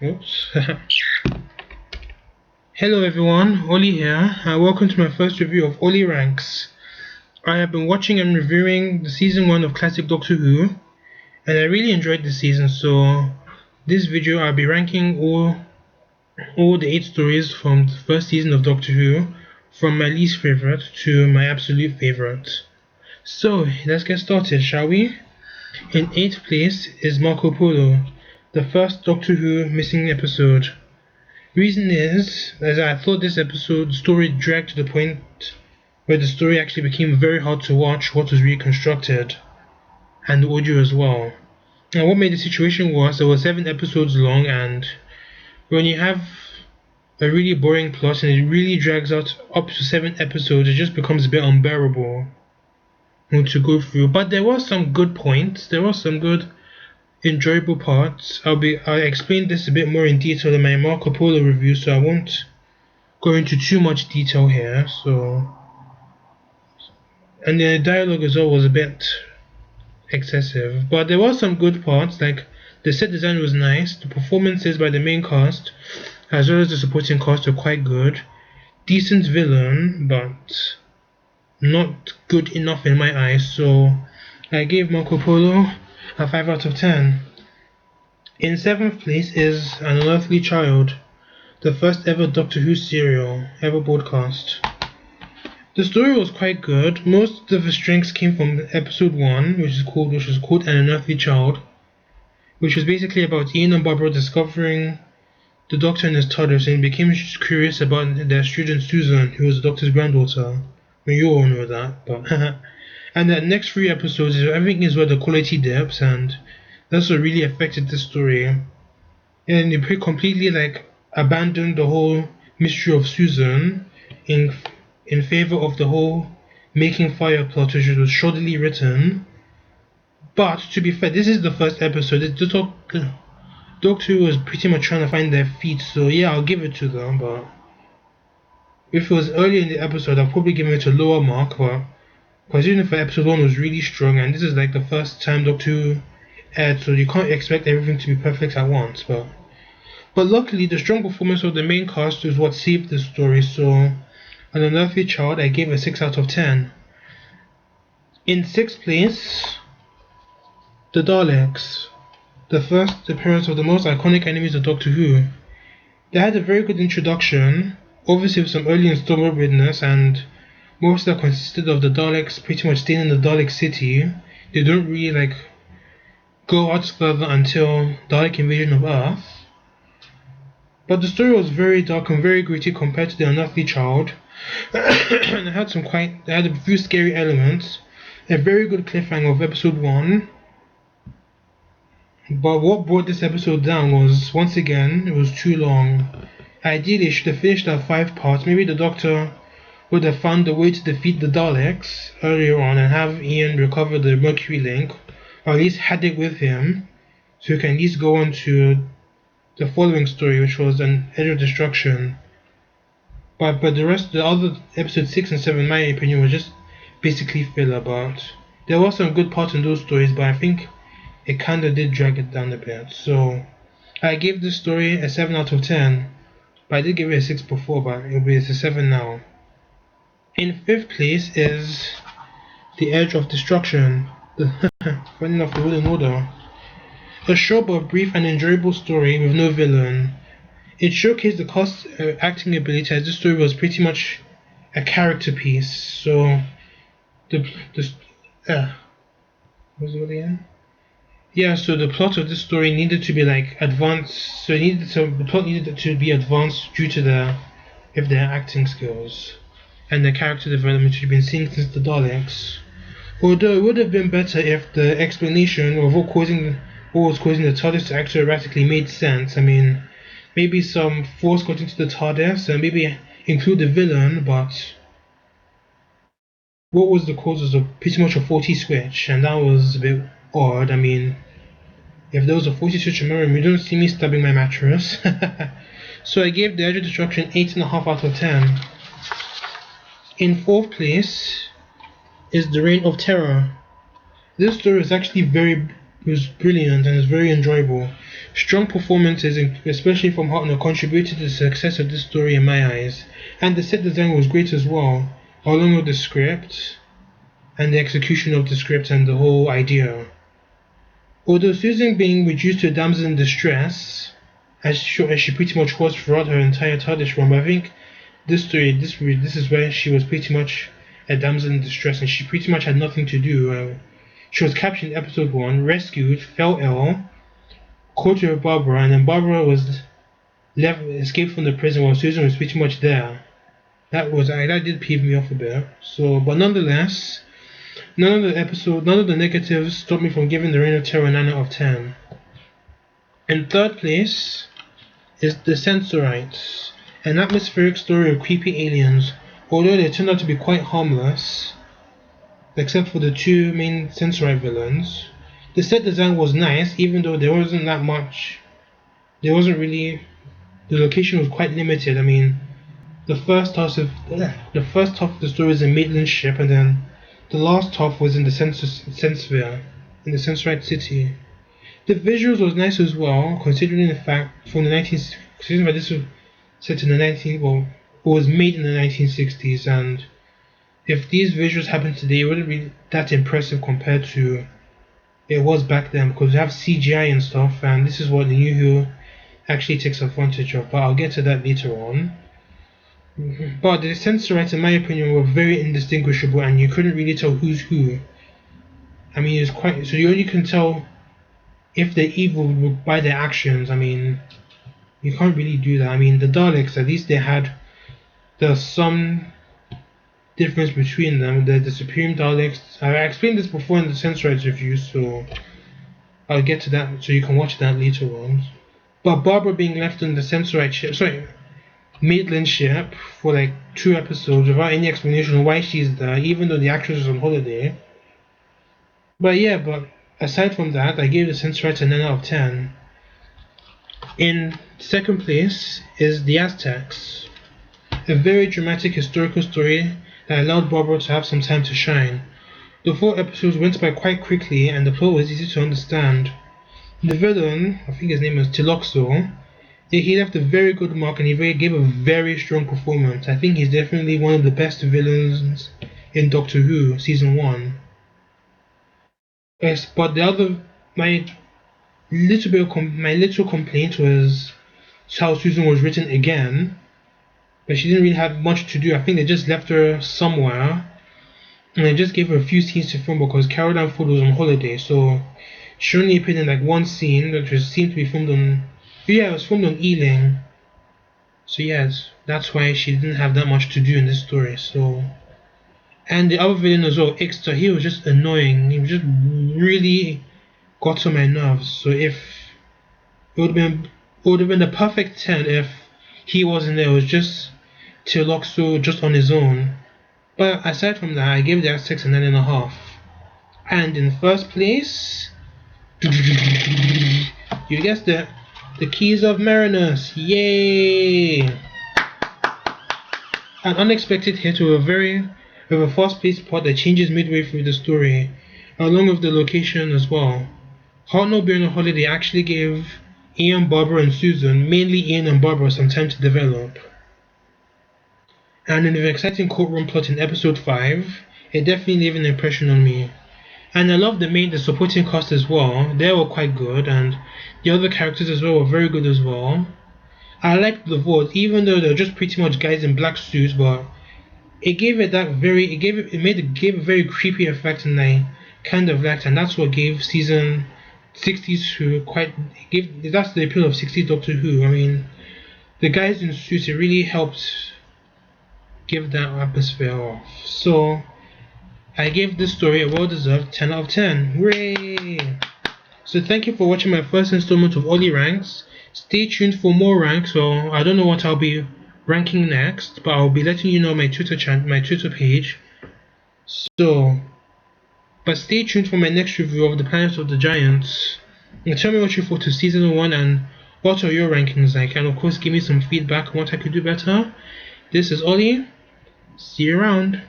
Oops. Hello everyone, Olly here, and welcome to my first review of Olly Ranks. I have been watching and reviewing the season 1 of classic Doctor Who, and I really enjoyed the season, so this video I'll be ranking all the 8 stories from the first season of Doctor Who, from my least favourite to my absolute favourite. So let's get started, shall we? In 8th place is Marco Polo, the first Doctor Who missing episode. Reason is, as I thought this episode story dragged to the point where the story actually became very hard to watch what was reconstructed, and the audio as well. Now what made the situation was it was 7 episodes long, and when you have a really boring plot and it really drags out up to 7 episodes, it just becomes a bit unbearable to go through. But there were some good points, there were some good enjoyable parts. I'll explain this a bit more in detail in my Marco Polo review, so I won't go into too much detail here. And the dialogue as well was a bit excessive, but there were some good parts, like the set design was nice, the performances by the main cast as well as the supporting cast were quite good. Decent villain, but not good enough in my eyes, so I gave Marco Polo a 5 out of 10. In 7th place is An Unearthly Child, the first ever Doctor Who serial ever broadcast. The story was quite good. Most of the strengths came from episode 1, which was called An Unearthly Child, which was basically about Ian and Barbara discovering the Doctor and his TARDIS and became curious about their student Susan, who was the Doctor's granddaughter. Well, you all know that, but and the next 3 episodes, everything is where the quality dips, and that's what really affected this story. And they completely abandoned the whole mystery of Susan in favor of the whole making fire plot, which was shoddily written. But to be fair, this is the first episode. Doctor Who was pretty much trying to find their feet, so yeah, I'll give it to them. But if it was early in the episode, I'll probably give it a lower mark. But considering for episode 1 was really strong, and this is like the first time Doctor Who aired, so you can't expect everything to be perfect at once. But luckily, the strong performance of the main cast is what saved the story. So An Unearthly Child, I gave a 6 out of 10. In 6th place, the Daleks, the first appearance of the most iconic enemies of Doctor Who. They had a very good introduction, obviously with some early installment weirdness, and most of that consisted of the Daleks pretty much staying in the Dalek city. They don't really go out further until Dalek invasion of Earth. But the story was very dark and very gritty compared to the Unearthly Child. And it had a few scary elements. A very good cliffhanger of episode 1. But what brought this episode down was, once again, it was too long. Ideally, it should have finished at 5 parts. Maybe the Doctor would have found a way to defeat the Daleks earlier on and have Ian recover the Mercury link, or at least had it with him, so he can at least go on to the following story, which was An Edge of Destruction. But the other episodes 6 and 7, in my opinion, was just basically filler. But there were some good parts in those stories, but I think it kinda did drag it down a bit. So I gave this story a 7 out of 10. But I did give it a 6 before, but it's a 7 now. In 5th place is The Edge of Destruction, funny enough, the Wooden Order. A short but brief and enjoyable story with no villain. It showcased the cast's acting ability, as this story was pretty much a character piece. So what's it again? Yeah, so the plot of this story needed to be advanced. So the plot needed to be advanced due to their acting skills and the character development we've been seeing since the Daleks. Although it would have been better if the explanation of what was causing the TARDIS to act so erratically made sense. I mean, maybe some force got into the TARDIS and maybe include the villain, but what was the cause was pretty much a faulty switch, and that was a bit odd. I mean, if there was a faulty switch in my room, you don't see me stabbing my mattress. So I gave The Edge of Destruction 8.5 out of 10. In 4th place is The Reign of Terror. This story is actually was brilliant and is very enjoyable. Strong performances, especially from Hartnell, contributed to the success of this story in my eyes, and the set design was great as well, along with the script and the execution of the script and the whole idea. Although Susan being reduced to a damsel in distress, as she pretty much was throughout her entire TARDIS run, I think this is where she was pretty much a damsel in distress, and she pretty much had nothing to do. She was captured in episode 1, rescued, fell ill, caught with Barbara, and then Barbara was escaped from the prison while Susan was pretty much there. That did peeve me off a bit. So, but nonetheless, none of the negatives stopped me from giving the Reign of Terror a 9 out of 10. In third place is The Sensorites, an atmospheric story of creepy aliens. Although they turned out to be quite harmless, except for the two main Sensorite villains, the set design was nice, even though there wasn't that much. There wasn't really. The location was quite limited. I mean, the first half of the story is in Maitland's ship, and then the last half was in the Sensphere, in the Sensorite city. The visuals was nice as well, considering the fact considering that this was set in the it was made in the 1960s, and if these visuals happened today, it wouldn't be that impressive compared to it was back then, because we have CGI and stuff, and this is what the New Who actually takes advantage of, but I'll get to that later on. But the Sensorites, in my opinion, were very indistinguishable, and you couldn't really tell who's who. I mean, it's quite so you only can tell if they're evil by their actions. I mean, you can't really do that. I mean, the Daleks, at least there's some difference between them. The Supreme Daleks. I explained this before in the Sensorites review, so I'll get to that, so you can watch that later on. But Barbara being left on the Sensorite ship, Maitland ship, for like 2 episodes without any explanation of why she's there, even though the actress is on holiday. But aside from that, I gave the Sensorites a 9 out of 10. In second place is The Aztecs, a very dramatic historical story that allowed Barbara to have some time to shine. The 4 episodes went by quite quickly, and the plot was easy to understand. The villain, I think his name was Tiloxo, he left a very good mark, and he gave a very strong performance. I think he's definitely one of the best villains in Doctor Who season 1. Yes, but my little complaint was how Susan was written again, but she didn't really have much to do. I think they just left her somewhere, and they just gave her a few scenes to film because Caroline Ford was on holiday, so she only appeared in like 1 scene, which seemed to be filmed on. It was filmed on Ealing. So yes, that's why she didn't have that much to do in this story. So, and the other villain as well, Ixter, he was just annoying. He just really got on my nerves. So it would have been the perfect 10 if he wasn't there. It was just Tiloxo just on his own. But aside from that, I gave the Aztecs a 9.5. And in first place, you guessed it, The Keys of Marinus. Yay! An unexpected hit with a fast-paced plot that changes midway through the story, along with the location as well. Hartnell being on holiday actually gave Ian, Barbara, and Susan, mainly Ian and Barbara, some time to develop. And in the exciting courtroom plot in episode 5, it definitely left an impression on me. And I love the supporting cast as well. They were quite good, and the other characters as well were very good as well. I liked the voice, even though they're just pretty much guys in black suits, but it gave a very creepy effect, and I kind of liked, and that's what gave season 60s Who that's the appeal of 60s Doctor Who. I mean, the guys in suits, it really helped give that atmosphere off. So I gave this story a well-deserved 10 out of 10. Hooray! So thank you for watching my first installment of Olly Ranks. Stay tuned for more ranks, so I don't know what I'll be ranking next, but I'll be letting you know my Twitter page. So, but stay tuned for my next review of the Planet of the Giants. And tell me what you thought of season 1 and what are your rankings like, and of course give me some feedback on what I could do better. This is Ollie. See you around.